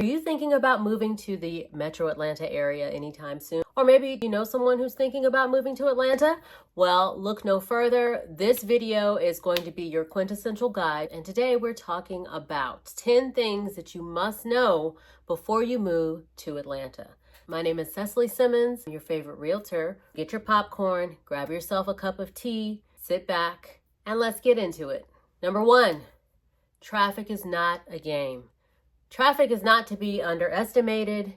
Are you thinking about moving to the Metro Atlanta area anytime soon? Or maybe you know someone who's thinking about moving to Atlanta? Well, look no further. This video is going to be your quintessential guide. And today we're talking about 10 things that you must know before you move to Atlanta. My name is Cecili Simmons, your favorite realtor. Get your popcorn, grab yourself a cup of tea, sit back, and let's get into it. Number 1, traffic is not a game. Traffic is not to be underestimated.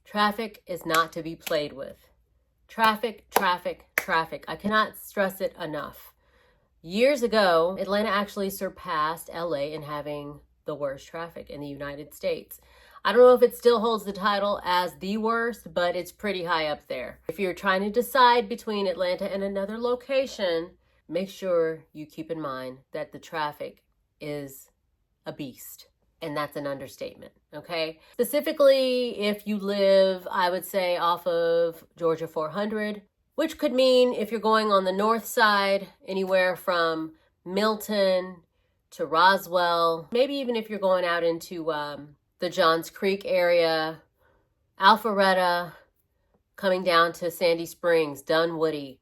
Traffic is not to be played with. Traffic, traffic, traffic. I cannot stress it enough. Years ago, Atlanta actually surpassed LA in having the worst traffic in the United States. I don't know if it still holds the title as the worst, but it's pretty high up there. If you're trying to decide between Atlanta and another location, make sure you keep in mind that the traffic is a beast. And that's an understatement, okay? Specifically, if you live, I would say, off of Georgia 400, which could mean if you're going on the north side, anywhere from Milton to Roswell, maybe even if you're going out into the Johns Creek area, Alpharetta, coming down to Sandy Springs, Dunwoody.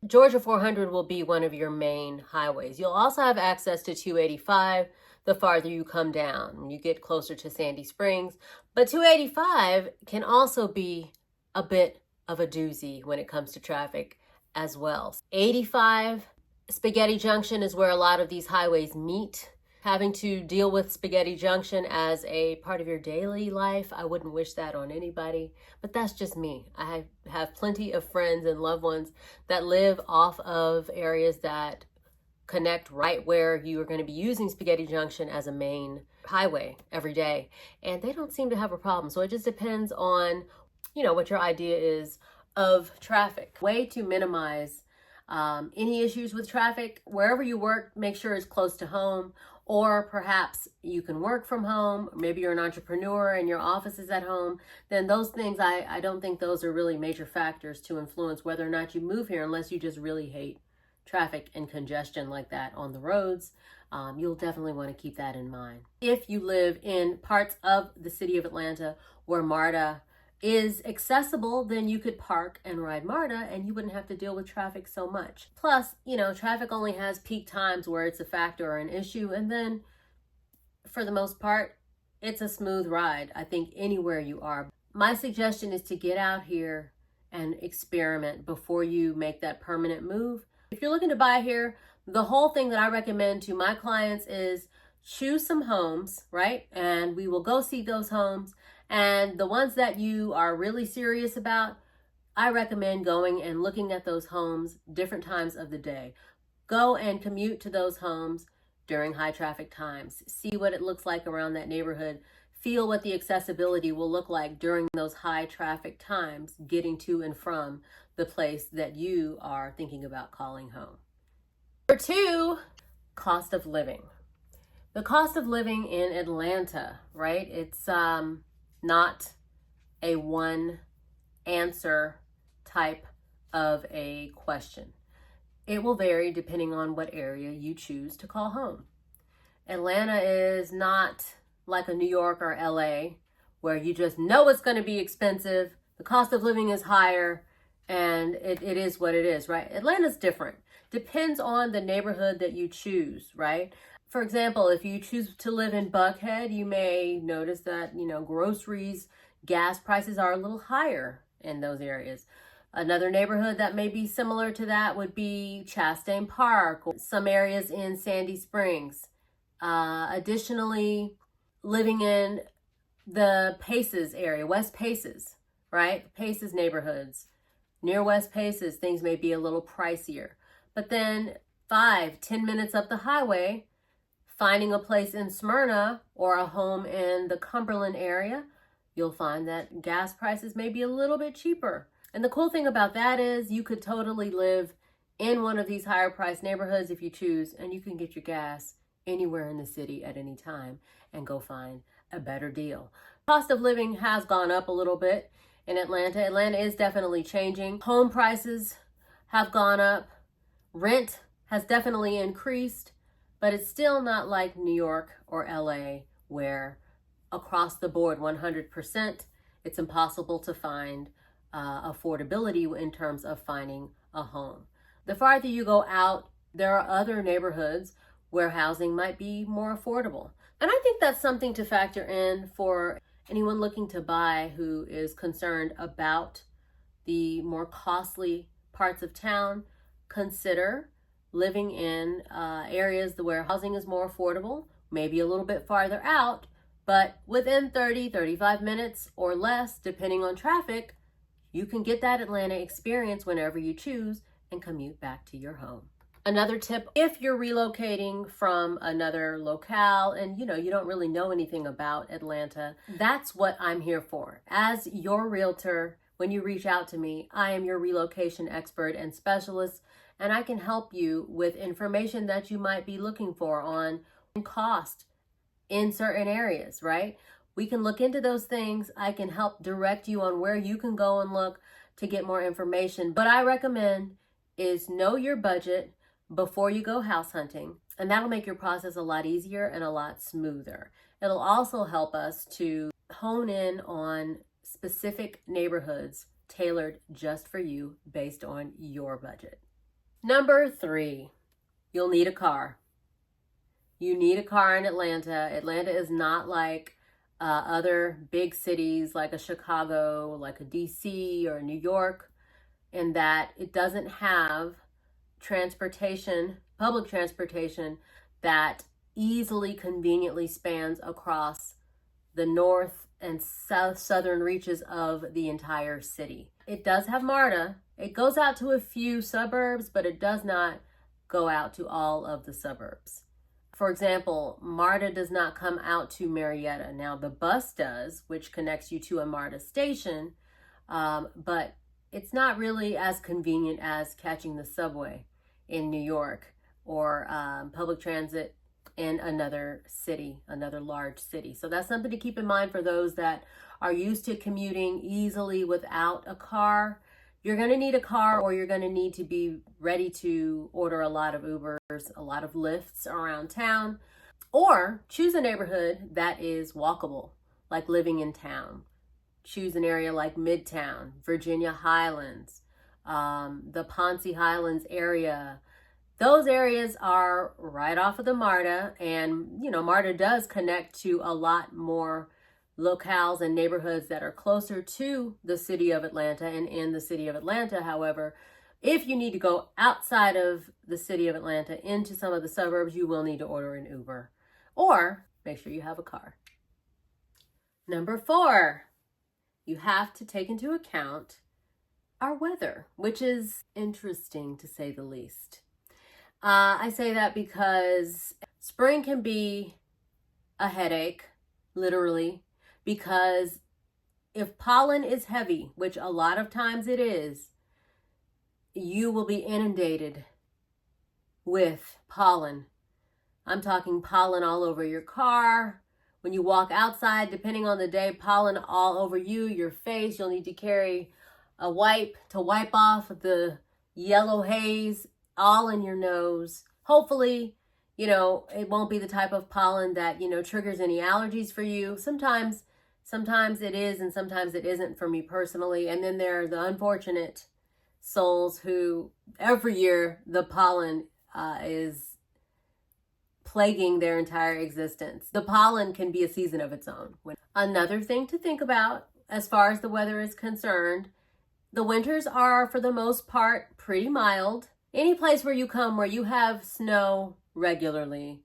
Georgia 400 will be one of your main highways. You'll also have access to 285 the farther you come down when you get closer to Sandy Springs. But 285 can also be a bit of a doozy when it comes to traffic as well. 85, Spaghetti Junction is where a lot of these highways meet. Having to deal with Spaghetti Junction as a part of your daily life, I wouldn't wish that on anybody, but that's just me. I have plenty of friends and loved ones that live off of areas that connect right where you are going to be using Spaghetti Junction as a main highway every day, and they don't seem to have a problem. So it just depends on, what your idea is of traffic. Way to minimize any issues with traffic. Wherever you work, make sure it's close to home, or perhaps you can work from home. Maybe you're an entrepreneur and your office is at home. Then those things, I don't think those are really major factors to influence whether or not you move here, unless you just really hate traffic and congestion like that on the roads. You'll definitely want to keep that in mind. If you live in parts of the city of Atlanta where MARTA is accessible, then you could park and ride MARTA and you wouldn't have to deal with traffic so much. Plus, traffic only has peak times where it's a factor or an issue, and then for the most part, it's a smooth ride, I think, anywhere you are. My suggestion is to get out here and experiment before you make that permanent move. If you're looking to buy here, the whole thing that I recommend to my clients is choose some homes, right? And we will go see those homes. And the ones that you are really serious about, I recommend going and looking at those homes different times of the day. Go and commute to those homes during high traffic times. See what it looks like around that neighborhood. Feel what the accessibility will look like during those high traffic times, getting to and from the place that you are thinking about calling home. Number 2, cost of living. The cost of living in Atlanta, right? It's not a one answer type of a question. It will vary depending on what area you choose to call home. Atlanta is not like a New York or LA where you just know it's going to be expensive. The cost of living is higher, and it is what it is, right? Atlanta's different. Depends on the neighborhood that you choose, right? For example, if you choose to live in Buckhead, you may notice that, groceries, gas prices are a little higher in those areas. Another neighborhood that may be similar to that would be Chastain Park, or some areas in Sandy Springs. Additionally, living in the Paces area, West Paces, right? Paces neighborhoods. Near West Paces, things may be a little pricier. But then 5-10 minutes up the highway, finding a place in Smyrna or a home in the Cumberland area, you'll find that gas prices may be a little bit cheaper. And the cool thing about that is you could totally live in one of these higher priced neighborhoods if you choose, and you can get your gas anywhere in the city at any time and go find a better deal. Cost of living has gone up a little bit in Atlanta. Atlanta is definitely changing. Home prices have gone up. Rent has definitely increased, but it's still not like New York or LA where across the board 100%. It's impossible to find affordability in terms of finding a home. The farther you go out, there are other neighborhoods where housing might be more affordable. And I think that's something to factor in for anyone looking to buy who is concerned about the more costly parts of town. Consider living in areas where housing is more affordable, maybe a little bit farther out, but within 30-35 minutes or less, depending on traffic, you can get that Atlanta experience whenever you choose and commute back to your home. Another tip, if you're relocating from another locale and you don't really know anything about Atlanta, that's what I'm here for. As your realtor, when you reach out to me, I am your relocation expert and specialist, and I can help you with information that you might be looking for on cost in certain areas, right? We can look into those things. I can help direct you on where you can go and look to get more information. But I recommend is know your budget before you go house hunting, and that'll make your process a lot easier and a lot smoother. It'll also help us to hone in on specific neighborhoods tailored just for you based on your budget. Number 3, you'll need a car. You need a car in Atlanta. Atlanta is not like other big cities like a Chicago, like a DC or New York, in that it doesn't have transportation, public transportation that easily, conveniently spans across the north and southern reaches of the entire city. It does have MARTA. It goes out to a few suburbs, but it does not go out to all of the suburbs. For example, MARTA does not come out to Marietta. Now the bus does, which connects you to a MARTA station, but it's not really as convenient as catching the subway in New York or public transit in another city, another large city. So that's something to keep in mind for those that are used to commuting easily without a car. You're going to need a car, or you're going to need to be ready to order a lot of Ubers, a lot of Lyfts around town, or choose a neighborhood that is walkable, like living in town. Choose an area like Midtown, Virginia Highlands, the Ponce Highlands area. Those areas are right off of the MARTA, and MARTA does connect to a lot more locales and neighborhoods that are closer to the city of Atlanta and in the city of Atlanta. However, if you need to go outside of the city of Atlanta into some of the suburbs, you will need to order an Uber or make sure you have a car. Number 4, you have to take into account our weather, which is interesting to say the least. I say that because spring can be a headache, literally, because if pollen is heavy, which a lot of times it is, you will be inundated with pollen. I'm talking pollen all over your car. When you walk outside, depending on the day, pollen all over you, your face. You'll need to carry a wipe to wipe off the yellow haze all in your nose. Hopefully, it won't be the type of pollen that, triggers any allergies for you. Sometimes it is, and sometimes it isn't for me personally. And then there are the unfortunate souls who every year the pollen is plaguing their entire existence. The pollen can be a season of its own. Another thing to think about as far as the weather is concerned, the winters are for the most part pretty mild. Any place where you come where you have snow regularly,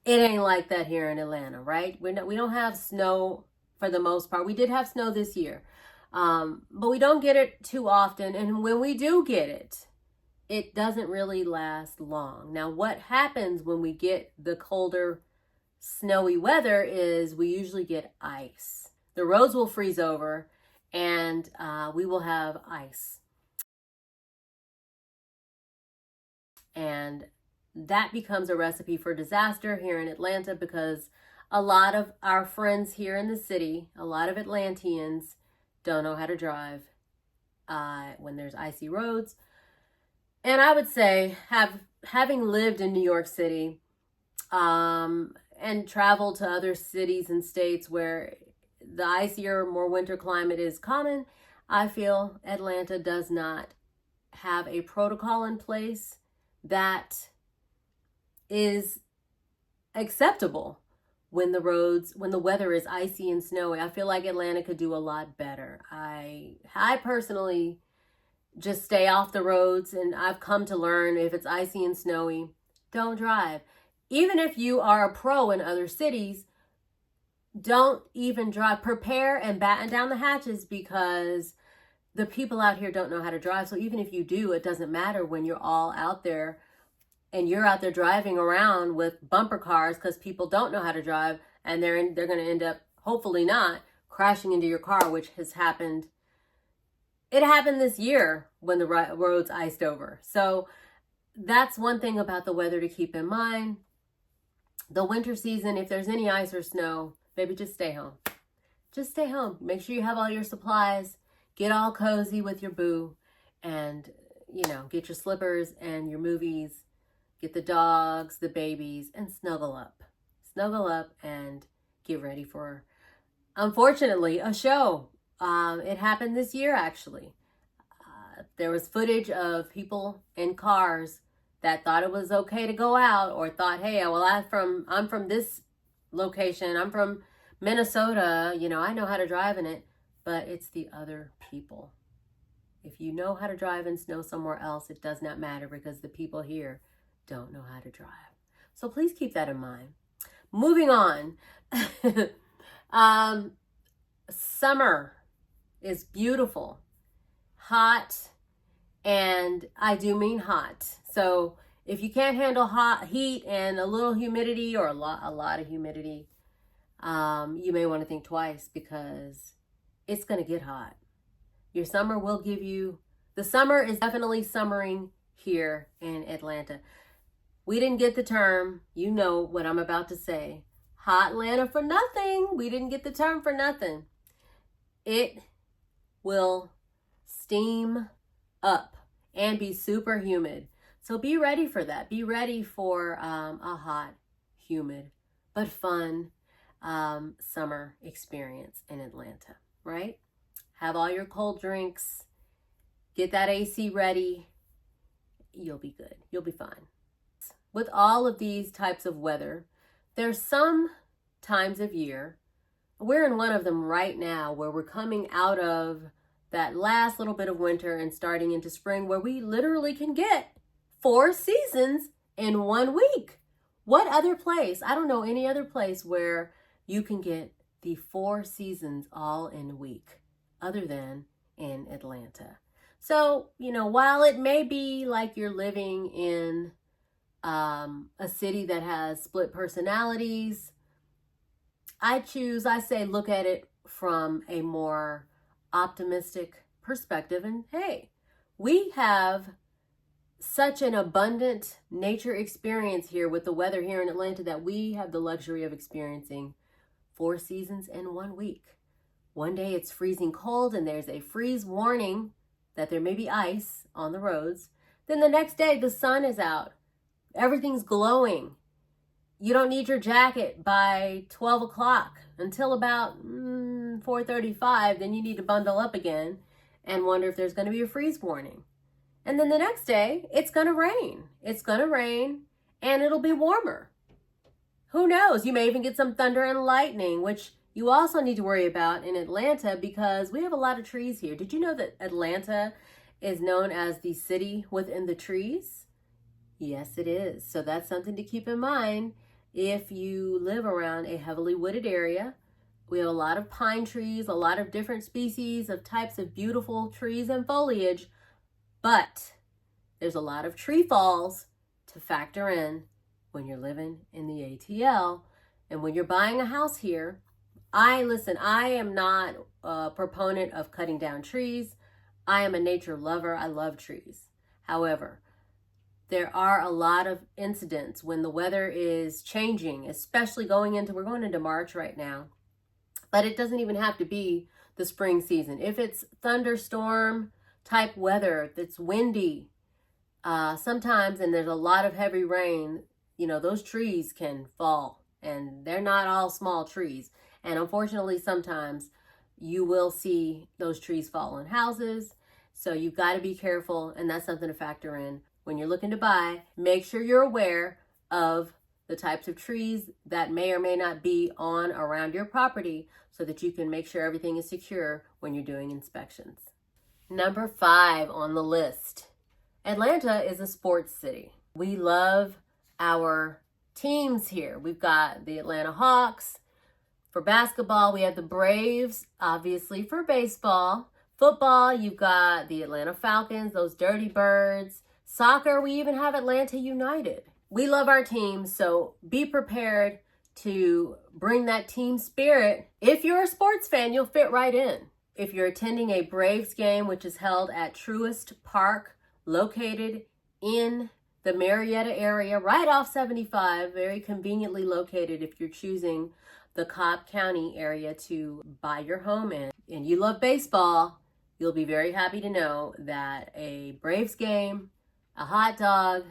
it ain't like that here in Atlanta, right? We don't have snow for the most part. We did have snow this year, but we don't get it too often. And when we do get it, it doesn't really last long. Now, what happens when we get the colder, snowy weather is we usually get ice. The roads will freeze over and we will have ice. And that becomes a recipe for disaster here in Atlanta, because a lot of our friends here in the city, a lot of Atlanteans, don't know how to drive when there's icy roads. And I would say, having lived in New York City, and travel to other cities and states where the icier, more winter climate is common, I feel Atlanta does not have a protocol in place that is acceptable when the weather is icy and snowy. I feel like Atlanta could do a lot better. I personally just stay off the roads, and I've come to learn if it's icy and snowy, don't drive. Even if you are a pro in other cities, don't even drive. Prepare and batten down the hatches, because the people out here don't know how to drive. So even if you do, it doesn't matter when you're all out there and you're out there driving around with bumper cars, because people don't know how to drive, and they're going to end up, hopefully not, crashing into your car, which has happened. It happened this year when the roads iced over. So that's one thing about the weather to keep in mind. The winter season, if there's any ice or snow, baby, just stay home. Just stay home. Make sure you have all your supplies. Get all cozy with your boo, and, get your slippers and your movies. Get the dogs, the babies, and snuggle up. Snuggle up and get ready for, unfortunately, a show. It happened this year, actually. There was footage of people in cars that thought it was okay to go out, or thought, hey, well, I'm from this location. I'm from Minnesota. I know how to drive in it. But it's the other people. If you know how to drive in snow somewhere else, it does not matter, because the people here don't know how to drive. So please keep that in mind. Moving on. Summer is beautiful, hot, and I do mean hot. So if you can't handle heat and a little humidity, or a lot of humidity, you may want to think twice, because it's going to get hot. Your summer will give you, the summer is definitely summering here in Atlanta. We didn't get the term, you know what I'm about to say, hot Atlanta for nothing. We didn't get the term for nothing. It will steam up and be super humid. So be ready for that. Be ready for a hot, humid, but fun summer experience in Atlanta, right? Have all your cold drinks. Get that AC ready. You'll be good. You'll be fine. With all of these types of weather, there's some times of year, we're in one of them right now, where we're coming out of that last little bit of winter and starting into spring, where we literally can get 4 seasons in 1 week. What other place? I don't know any other place where you can get the 4 seasons all in a week, other than in Atlanta. So, while it may be like you're living in a city that has split personalities, I say look at it from a more optimistic perspective. And hey, we have such an abundant nature experience here with the weather here in Atlanta, that we have the luxury of experiencing 4 seasons in 1 week. One day it's freezing cold and there's a freeze warning that there may be ice on the roads. Then the next day the sun is out. Everything's glowing. You don't need your jacket by 12 o'clock until about 4:35. Then you need to bundle up again and wonder if there's going to be a freeze warning. And then the next day, it's going to rain. It's going to rain, and it'll be warmer. Who knows? You may even get some thunder and lightning, which you also need to worry about in Atlanta, because we have a lot of trees here. Did you know that Atlanta is known as the city within the trees? Yes, it is. So that's something to keep in mind if you live around a heavily wooded area. We have a lot of pine trees, a lot of different species of types of beautiful trees and foliage, but there's a lot of tree falls to factor in when you're living in the ATL. And when you're buying a house here, I am not a proponent of cutting down trees. I am a nature lover. I love trees. However, there are a lot of incidents when the weather is changing, especially we're going into March right now, but it doesn't even have to be the spring season. If it's thunderstorm type weather, that's windy, sometimes, and there's a lot of heavy rain, those trees can fall and they're not all small trees. And unfortunately, sometimes you will see those trees fall on houses. So you've got to be careful, and that's something to factor in when you're looking to buy. Make sure you're aware of the types of trees that may or may not be on around your property so that you can make sure everything is secure when you're doing inspections. Number 5 on the list. Atlanta is a sports city. We love our teams here. We've got the Atlanta Hawks. For basketball, we have the Braves, obviously for baseball. Football, you've got the Atlanta Falcons, those Dirty Birds. Soccer, we even have Atlanta United. We love our teams, so be prepared to bring that team spirit. If you're a sports fan, you'll fit right in. If you're attending a Braves game, which is held at Truist Park, located in the Marietta area, right off 75, very conveniently located if you're choosing the Cobb County area to buy your home in, and you love baseball, you'll be very happy to know that a Braves game, a hot dog,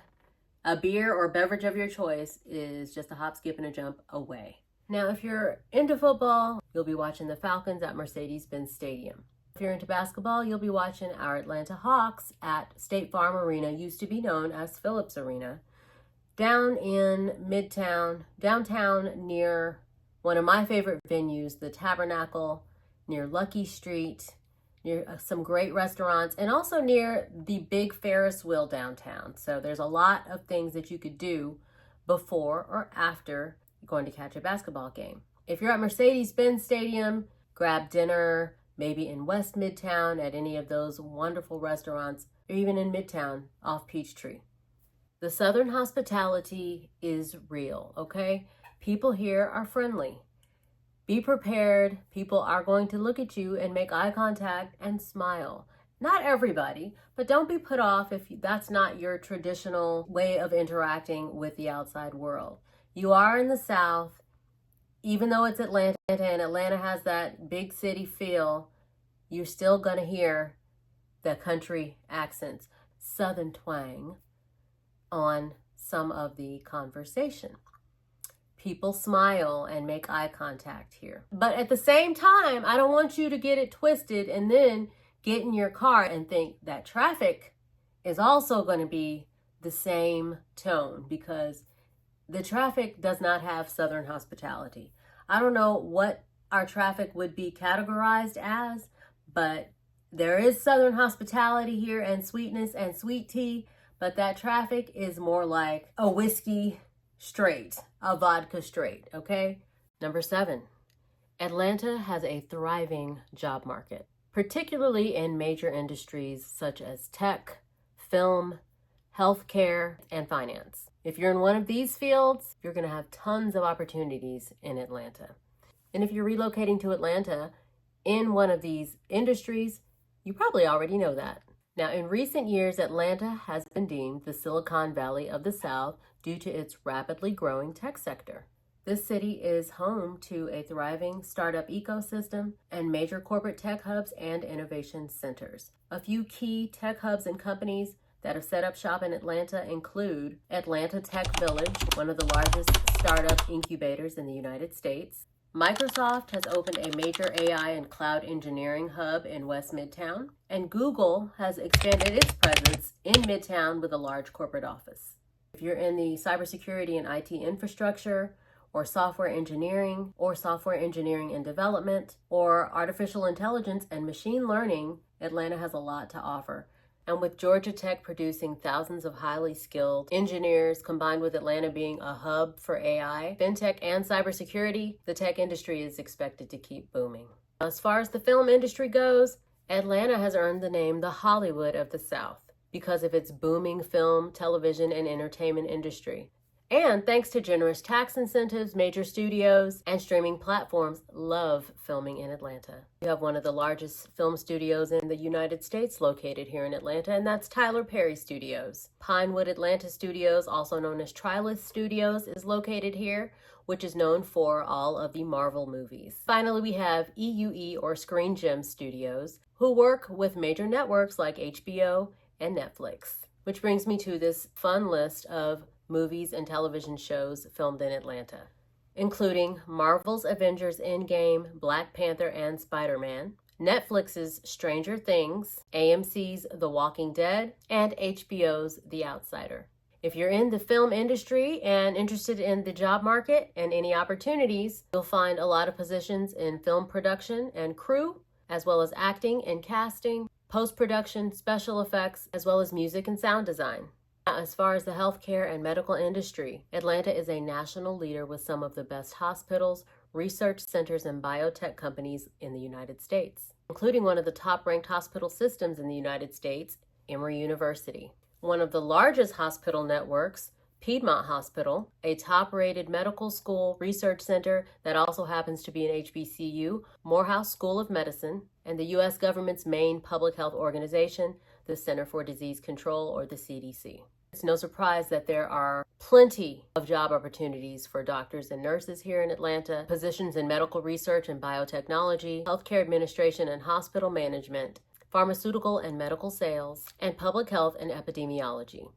a beer or beverage of your choice is just a hop, skip, and a jump away. Now, if you're into football, you'll be watching the Falcons at Mercedes-Benz Stadium. If you're into basketball, you'll be watching our Atlanta Hawks at State Farm Arena, used to be known as Phillips Arena, down in downtown near one of my favorite venues, the Tabernacle, near Lucky Street, near some great restaurants, and also near the big Ferris wheel downtown. So there's a lot of things that you could do before or after going to catch a basketball game. If you're at Mercedes-Benz Stadium, grab dinner, maybe in West Midtown at any of those wonderful restaurants, or even in Midtown off Peachtree. The Southern hospitality is real, okay? People here are friendly. Be prepared. People are going to look at you and make eye contact and smile. Not everybody, but don't be put off if that's not your traditional way of interacting with the outside world. You are in the South, even though it's Atlanta and Atlanta has that big city feel, you're still going to hear the country accents, Southern twang on some of the conversation. People smile and make eye contact here. But at the same time, I don't want you to get it twisted and then get in your car and think that traffic is also going to be the same tone, because the traffic does not have Southern hospitality. I don't know what our traffic would be categorized as, but there is Southern hospitality here and sweetness and sweet tea, but that traffic is more like a whiskey straight, a vodka straight, okay? Number 7, Atlanta has a thriving job market, particularly in major industries such as tech, film, healthcare, and finance. If you're in one of these fields, you're going to have tons of opportunities in Atlanta. And if you're relocating to Atlanta in one of these industries, you probably already know that. Now, in recent years, Atlanta has been deemed the Silicon Valley of the South due to its rapidly growing tech sector. This city is home to a thriving startup ecosystem and major corporate tech hubs and innovation centers. A few key tech hubs and companies that have set up shop in Atlanta include Atlanta Tech Village, one of the largest startup incubators in the United States. Microsoft has opened a major AI and cloud engineering hub in West Midtown, and Google has expanded its presence in Midtown with a large corporate office. If you're in the cybersecurity and IT infrastructure, or software engineering and development, or artificial intelligence and machine learning, Atlanta has a lot to offer. And with Georgia Tech producing thousands of highly skilled engineers, combined with Atlanta being a hub for AI, fintech, and cybersecurity, the tech industry is expected to keep booming. As far as the film industry goes, Atlanta has earned the name the Hollywood of the South because of its booming film, television, and entertainment industry. And thanks to generous tax incentives, major studios and streaming platforms love filming in Atlanta. You have one of the largest film studios in the United States located here in Atlanta, and that's Tyler Perry Studios. Pinewood Atlanta Studios, also known as Trilith Studios, is located here, which is known for all of the Marvel movies. Finally, we have EUE or Screen Gem Studios, who work with major networks like HBO and Netflix. Which brings me to this fun list of movies and television shows filmed in Atlanta. including Marvel's Avengers Endgame, Black Panther, and Spider-Man, Netflix's Stranger Things, AMC's The Walking Dead, and HBO's The Outsider. If you're in the film industry and interested in the job market and any opportunities, you'll find a lot of positions in film production and crew, as well as acting and casting, post-production, special effects, as well as music and sound design. As far as the healthcare and medical industry, Atlanta is a national leader with some of the best hospitals, research centers, and biotech companies in the United States, including one of the top-ranked hospital systems in the United States, Emory University. One of the largest hospital networks, Piedmont Hospital, a top-rated medical school research center that also happens to be an HBCU, Morehouse School of Medicine, and the U.S. government's main public health organization, the Center for Disease Control, or the CDC. It's no surprise that there are plenty of job opportunities for doctors and nurses here in Atlanta, positions in medical research and biotechnology, healthcare administration and hospital management, pharmaceutical and medical sales, and public health and epidemiology.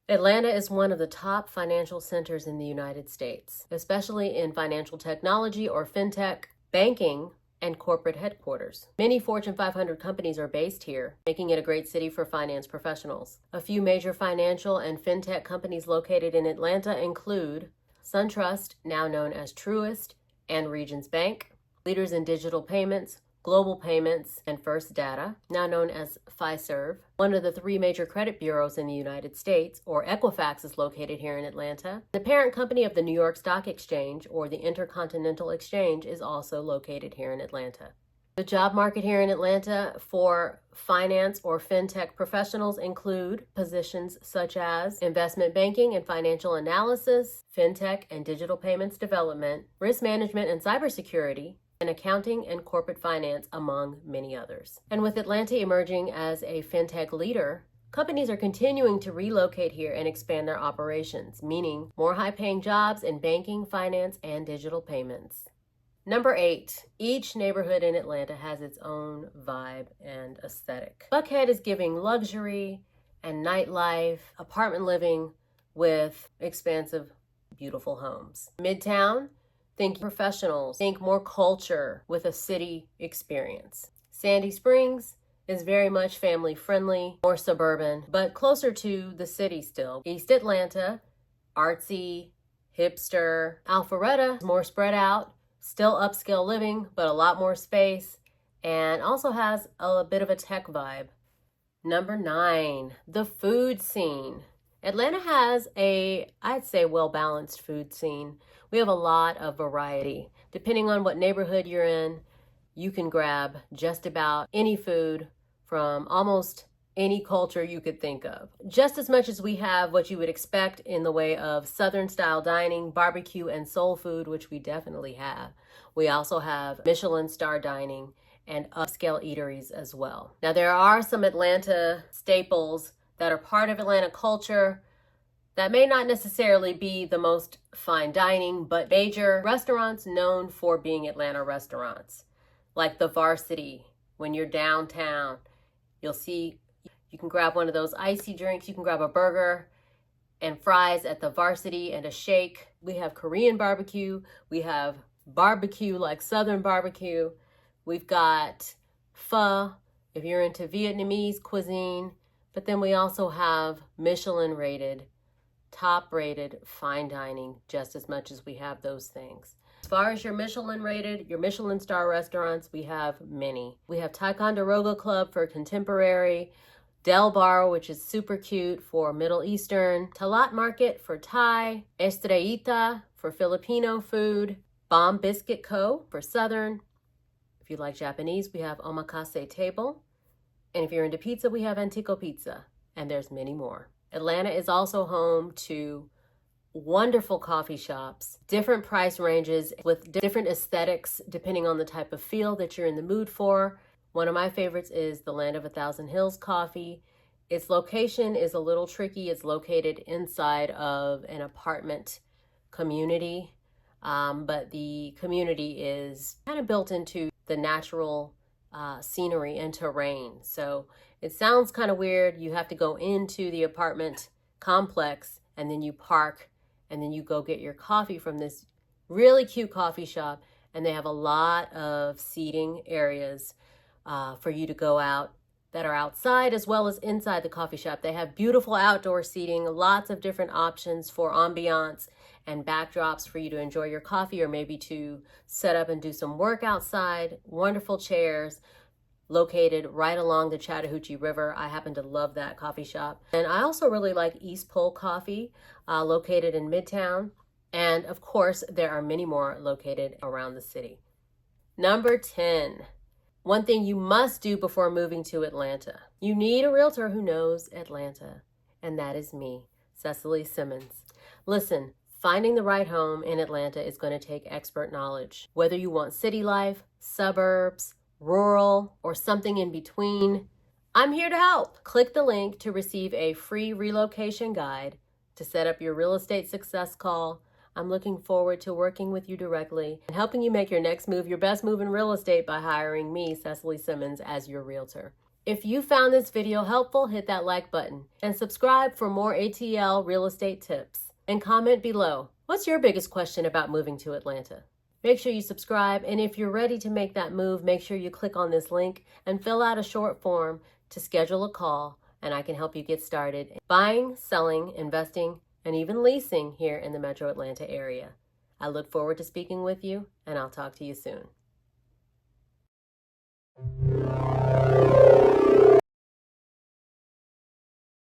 Atlanta is one of the top financial centers in the United States, especially in financial technology or fintech, banking, and corporate headquarters. Many Fortune 500 companies are based here, making it a great city for finance professionals. A few major financial and fintech companies located in Atlanta include SunTrust, now known as Truist, and Regions Bank, leaders in digital payments, Global Payments, and First Data, now known as Fiserv. One of the three major credit bureaus in the United States, or Equifax, is located here in Atlanta. The parent company of the New York Stock Exchange, or the Intercontinental Exchange, is also located here in Atlanta. The job market here in Atlanta for finance or fintech professionals include positions such as investment banking and financial analysis, fintech and digital payments development, risk management and cybersecurity, and accounting and corporate finance, among many others. And with Atlanta emerging as a fintech leader, companies are continuing to relocate here and expand their operations, meaning more high-paying jobs in banking, finance, and digital payments. Number 8, each neighborhood in Atlanta has its own vibe and aesthetic. Buckhead is giving luxury and nightlife, apartment living with expansive, beautiful homes. Midtown, think professionals, think more culture with a city experience. Sandy Springs is very much family friendly, more suburban, but closer to the city still. East Atlanta, artsy, hipster. Alpharetta is more spread out, still upscale living, but a lot more space, and also has a bit of a tech vibe. Number 9, the food scene. Atlanta has I'd say, well-balanced food scene. We have a lot of variety. Depending on what neighborhood you're in, you can grab just about any food from almost any culture you could think of. Just as much as we have what you would expect in the way of Southern style dining, barbecue, and soul food, which we definitely have, we also have Michelin star dining and upscale eateries as well. Now, there are some Atlanta staples that are part of Atlanta culture that may not necessarily be the most fine dining, but major restaurants known for being Atlanta restaurants, like the Varsity. When you're downtown, you'll see you can grab one of those icy drinks, you can grab a burger and fries at the Varsity and a shake. We have Korean barbecue, we have barbecue like Southern barbecue, we've got pho if you're into Vietnamese cuisine, but then we also have Michelin rated, top rated fine dining, just as much as we have those things. As far as your Michelin rated, your Michelin star restaurants, we have many. We have Ticonderoga Club for contemporary, Del Bar, which is super cute for Middle Eastern, Talat Market for Thai, Estrellita for Filipino food, Bomb Biscuit Co. for Southern. If you like Japanese, we have Omakase Table. And if you're into pizza, we have Antico Pizza. And there's many more. Atlanta is also home to wonderful coffee shops, different price ranges with different aesthetics depending on the type of feel that you're in the mood for. One of my favorites is the Land of a Thousand Hills Coffee. Its location is a little tricky. It's located inside of an apartment community, but the community is kind of built into the natural scenery and terrain. So it sounds kind of weird. You have to go into the apartment complex and then you park and then you go get your coffee from this Really cute coffee shop, and they have a lot of seating areas for you to go out that are outside as well as inside the coffee shop. They have beautiful outdoor seating, lots of different options for ambiance and backdrops for you to enjoy your coffee or maybe to set up and do some work outside. Wonderful chairs located right along the Chattahoochee River. I happen to love that coffee shop. And I also really like East Pole Coffee, located in Midtown. And of course, there are many more located around the city. Number 10. One thing you must do before moving to Atlanta. You need a realtor who knows Atlanta, and that is me, Cecili Simmons. Listen, finding the right home in Atlanta is going to take expert knowledge. Whether you want city life, suburbs, rural, or something in between, I'm here to help. Click the link to receive a free relocation guide to set up your real estate success call. I'm looking forward to working with you directly and helping you make your next move your best move in real estate by hiring me, Cecili Simmons, as your realtor. If you found this video helpful, hit that like button and subscribe for more ATL real estate tips. And comment below, what's your biggest question about moving to Atlanta? Make sure you subscribe, and if you're ready to make that move, make sure you click on this link and fill out a short form to schedule a call, and I can help you get started buying, selling, investing, and even leasing here in the Metro Atlanta area. I look forward to speaking with you, and I'll talk to you soon.